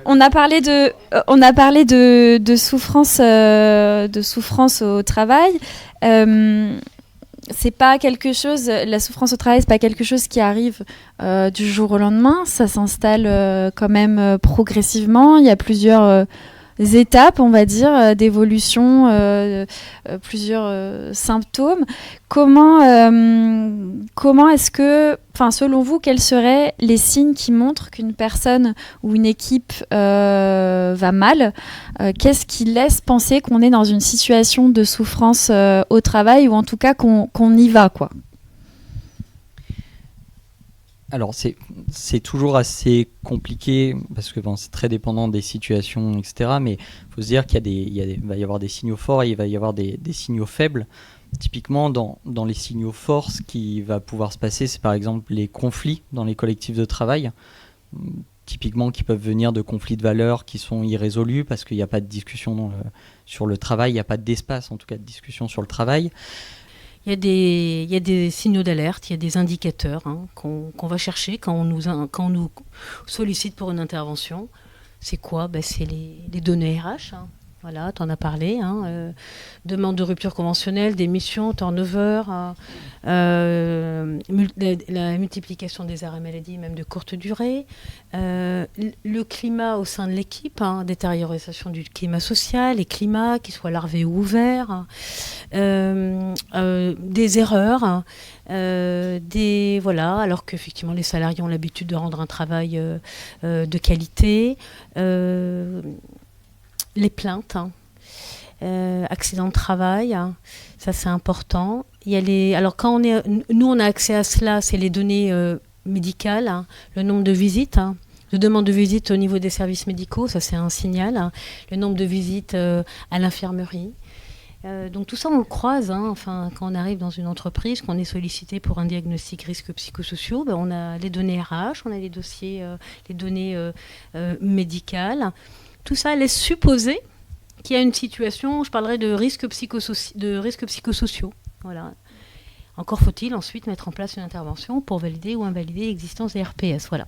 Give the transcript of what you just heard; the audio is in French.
on a parlé de souffrance au travail. C'est pas quelque chose, la souffrance au travail, c'est pas quelque chose qui arrive du jour au lendemain. Ça s'installe quand même progressivement. Il y a plusieurs étapes, on va dire, d'évolution, plusieurs symptômes. Comment est-ce que, enfin, selon vous, quels seraient les signes qui montrent qu'une personne ou une équipe va mal? Qu'est-ce qui laisse penser qu'on est dans une situation de souffrance au travail, ou en tout cas qu'on y va, quoi? Alors c'est toujours assez compliqué parce que c'est très dépendant des situations, etc. Mais il faut se dire qu'il va y avoir des signaux forts et il va y avoir des signaux faibles. Typiquement, dans les signaux forts, ce qui va pouvoir se passer, c'est par exemple les conflits dans les collectifs de travail. Typiquement, qui peuvent venir de conflits de valeurs qui sont irrésolus parce qu'il n'y a pas de discussion sur le travail, il n'y a pas d'espace en tout cas de discussion sur le travail. Il y a des signaux d'alerte, il y a des indicateurs qu'on va chercher quand on nous sollicite pour une intervention. C'est quoi ? C'est les données RH. Voilà, tu en as parlé. Demande de rupture conventionnelle, démission, turnover, la multiplication des arrêts maladie, même de courte durée, le climat au sein de l'équipe, détérioration du climat social, les climats, qu'ils soient larvés ou ouverts, des erreurs, alors qu'effectivement les salariés ont l'habitude de rendre un travail de qualité. Les plaintes, accidents de travail, ça c'est important. Alors quand nous on a accès à cela, c'est les données médicales, le nombre de visites, de demandes de visite au niveau des services médicaux, ça c'est un signal. Le nombre de visites à l'infirmerie. Donc tout ça on le croise, quand on arrive dans une entreprise, qu'on est sollicité pour un diagnostic risques psychosociaux, on a les données RH, on a les dossiers, les données médicales. Tout ça laisse supposer qu'il y a une situation, je parlerai de risques psychosociaux. Voilà. Encore faut-il ensuite mettre en place une intervention pour valider ou invalider l'existence des RPS. Voilà.